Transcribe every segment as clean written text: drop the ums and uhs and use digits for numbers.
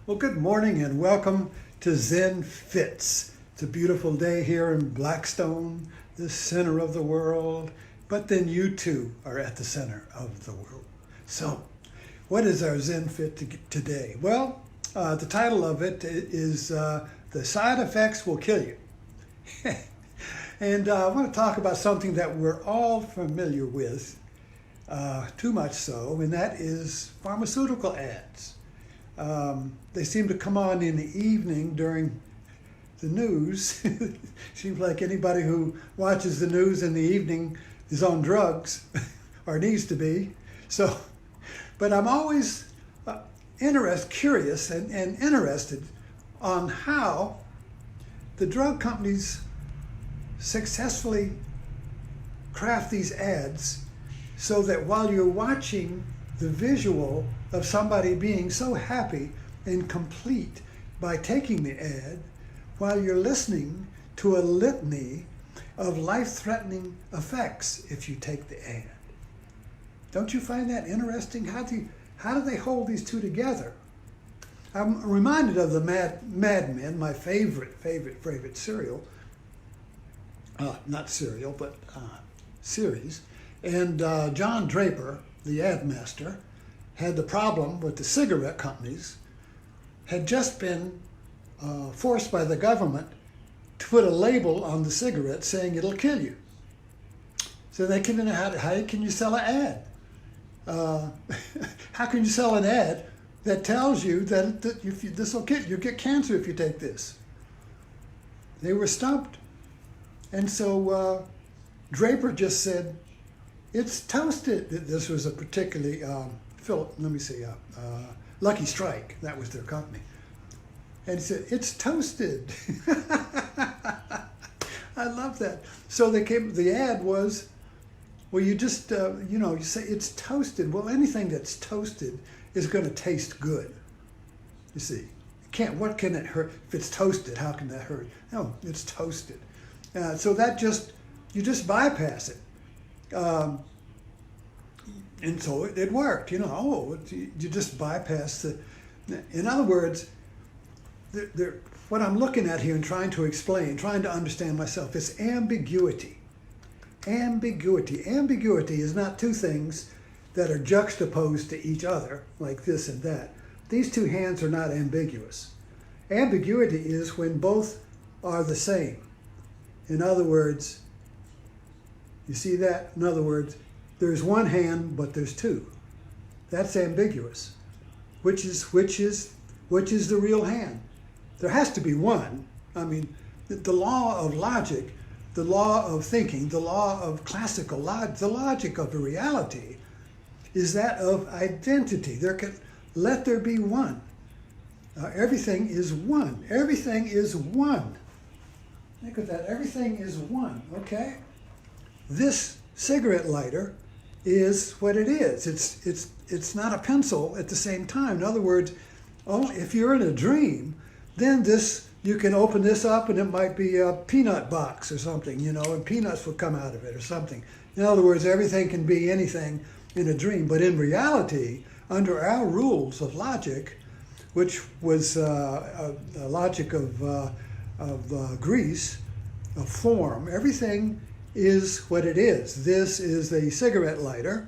Well, good morning and welcome to Zen Fits. It's a beautiful day here in Blackstone, the center of the world, but then you too are at the center of the world. So, what is our Zen Fit today? Well, the title of it is The Side Effects Will Kill You. And I want to talk about something that we're all familiar with, too much so, and that is pharmaceutical ads. They seem to come on in the evening during the news. Seems like anybody who watches the news in the evening is on drugs or needs to be. So, but I'm always curious and interested on how the drug companies successfully craft these ads so that while you're watching the visual of somebody being so happy and complete by taking the ad, while you're listening to a litany of life-threatening effects if you take the ad. Don't you find that interesting? How do they hold these two together? I'm reminded of the Mad Men, my favorite serial. Not serial, but series. And John Draper, the ad master, had the problem with the cigarette companies, had just been forced by the government to put a label on the cigarette saying it'll kill you. So they came in, how can you sell an ad? How can you sell an ad that tells you that this will kill you? You'll get cancer if you take this. They were stumped. And so Draper just said, it's toasted. This was a particularly, Lucky Strike, that was their company. And he said, it's toasted. I love that. So the ad was, well, you just, you say it's toasted. Well, anything that's toasted is going to taste good. You see, what can it hurt? If it's toasted, how can that hurt? No, it's toasted. So that you just bypass it. And so it worked, you just bypass the, in other words, what I'm looking at here and trying to explain, trying to understand myself, is ambiguity. Ambiguity. Ambiguity is not two things that are juxtaposed to each other, like this and that. These two hands are not ambiguous. Ambiguity is when both are the same. In other words, you see that? In other words, there's one hand, but there's two. That's ambiguous. Which is the real hand? There has to be one. I mean, the law of logic, the law of thinking, the law of classical logic, the logic of the reality is that of identity. Let there be one. Everything is one. Everything is one. Think of that. Everything is one, okay? This cigarette lighter is what it is. It's not a pencil at the same time. In other words, only if you're in a dream, then you can open this up and it might be a peanut box or something, and peanuts will come out of it or something. In other words, everything can be anything in a dream. But in reality, under our rules of logic, which was a logic of Greece, of form, everything is what it is. This is a cigarette lighter,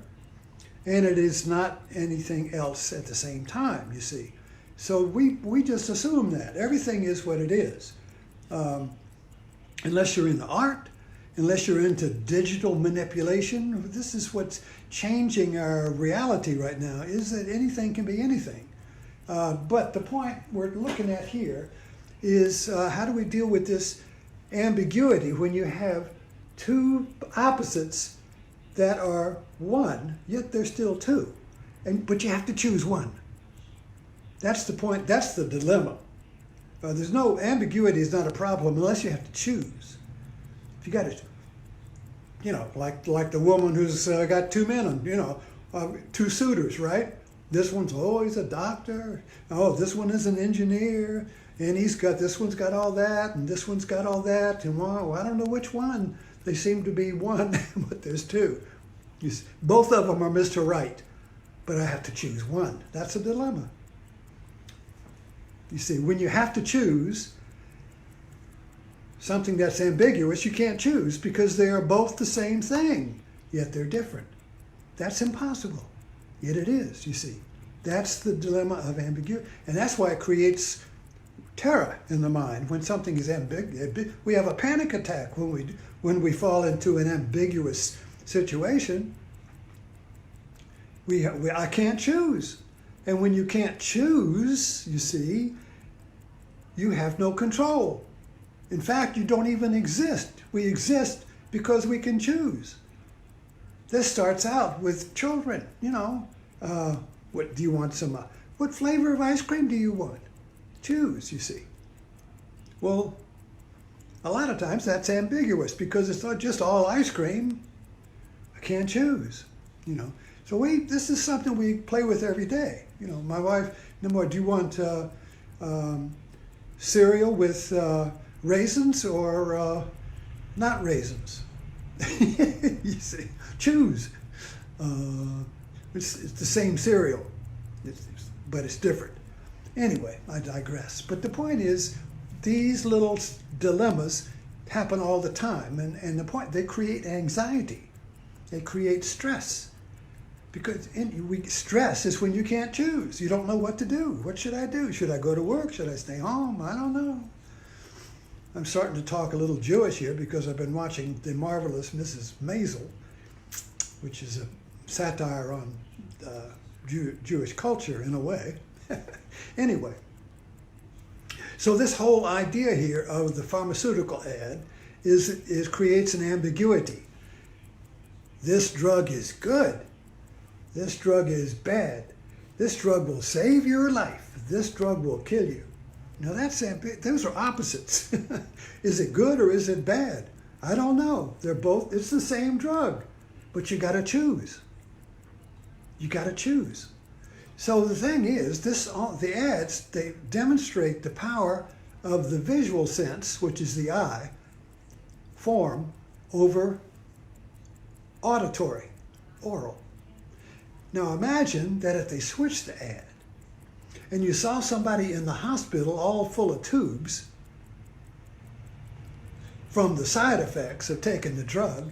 and it is not anything else at the same time, you see. So we just assume that. Everything is what it is. Unless you're into art, unless you're into digital manipulation, this is what's changing our reality right now, is that anything can be anything. But the point we're looking at here is how do we deal with this ambiguity when you have two opposites that are one, yet they're still two. But you have to choose one. That's the point. That's the dilemma. There's no ambiguity is not a problem unless you have to choose. If you got to, like the woman who's got two men and two suitors, right? This one's always a doctor. Oh, this one is an engineer, and this one's got all that, and this one's got all that, and well, I don't know which one. They seem to be one, but there's two. Both of them are Mr. Right, but I have to choose one. That's a dilemma. You see, when you have to choose something that's ambiguous, you can't choose because they are both the same thing, yet they're different. That's impossible. Yet it is, you see. That's the dilemma of ambiguity. And that's why it creates terror in the mind when something is ambiguous. We have a panic attack when we fall into an ambiguous situation. I can't choose. And when you can't choose, you see, you have no control. In fact, you don't even exist. We exist because we can choose. This starts out with children, what do you want what flavor of ice cream do you want? Choose, you see. Well, a lot of times that's ambiguous because it's not just all ice cream. I can't choose, So this is something we play with every day. My wife, no more, do you want cereal with raisins or not raisins? You see, choose. It's the same cereal, but it's different. Anyway, I digress. But the point is, these little dilemmas happen all the time. And the point, they create anxiety. They create stress. Because stress is when you can't choose. You don't know what to do. What should I do? Should I go to work? Should I stay home? I don't know. I'm starting to talk a little Jewish here because I've been watching The Marvelous Mrs. Maisel, which is a satire on Jewish culture in a way. Anyway, so this whole idea here of the pharmaceutical ad creates an ambiguity. This drug is good. This drug is bad. This drug will save your life. This drug will kill you. Now those are opposites. Is it good or is it bad? I don't know. It's the same drug, but you got to choose. You got to choose. So the thing is, the ads, they demonstrate the power of the visual sense, which is the eye, form, over auditory, oral. Now imagine that if they switched the ad, and you saw somebody in the hospital all full of tubes from the side effects of taking the drug,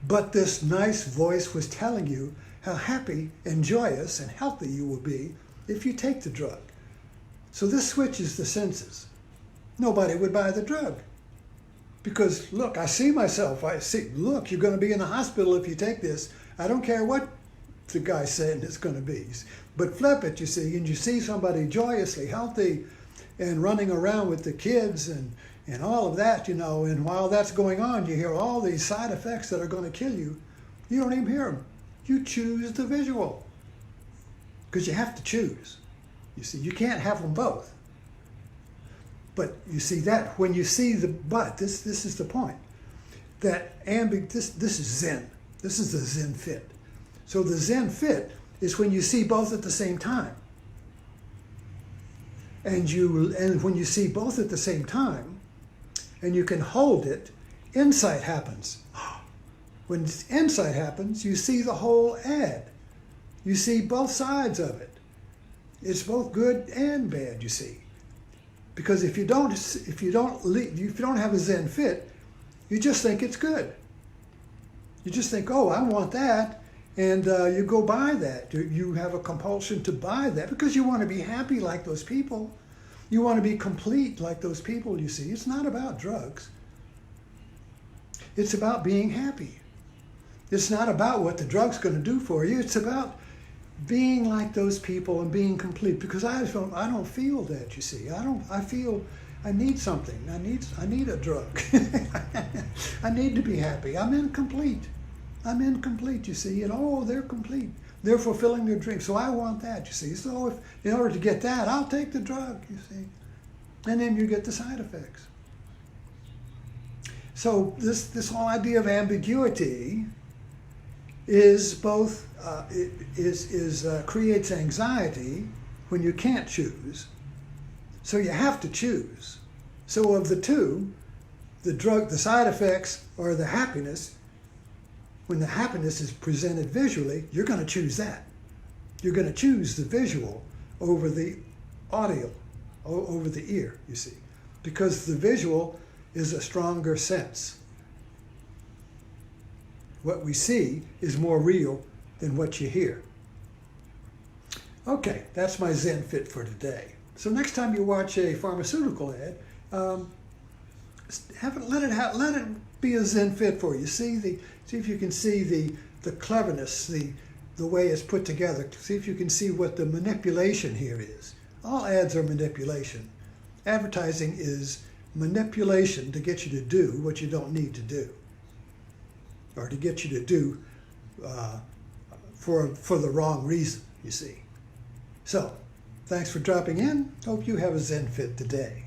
but this nice voice was telling you how happy and joyous and healthy you will be if you take the drug. So this switches the senses. Nobody would buy the drug. Because, look, I see myself. Look, you're going to be in the hospital if you take this. I don't care what the guy's saying it's going to be. But flip it, you see, and you see somebody joyously healthy and running around with the kids and all of that, and while that's going on, you hear all these side effects that are going to kill you. You don't even hear them. You choose the visual. Because you have to choose. You see, you can't have them both. But you see that when you see this is the point. That this is Zen. This is the Zen fit. So the Zen fit is when you see both at the same time. And when you see both at the same time, and you can hold it, insight happens. When insight happens, you see the whole ad. You see both sides of it. It's both good and bad, you see. Because if you don't have a Zen fit, you just think it's good. You just think, oh, I want that, and you go buy that. You have a compulsion to buy that because you want to be happy like those people. You want to be complete like those people, you see. It's not about drugs. It's about being happy. It's not about what the drug's going to do for you. It's about being like those people and being complete. Because I don't feel that, you see. I feel I need something. I need a drug. I need to be happy. I'm incomplete. You see. And they're complete. They're fulfilling their dreams. So I want that, you see. So in order to get that, I'll take the drug, you see. And then you get the side effects. So this whole idea of ambiguity is both creates anxiety when you can't choose. So you have to choose. So of the two, the side effects or the happiness, when the happiness is presented visually, you're going to choose that. You're going to choose the visual over the audio. over the ear, you see, because the visual is a stronger sense. What we see is more real than what you hear. Okay, that's my Zen Fit for today. So next time you watch a pharmaceutical ad, let it be a Zen Fit for you. See if you can see the cleverness, the way it's put together. See if you can see what the manipulation here is. All ads are manipulation. Advertising is manipulation to get you to do what you don't need to do, or to get you to do for the wrong reason, you see. So, thanks for dropping in. Hope you have a Zen Fit today.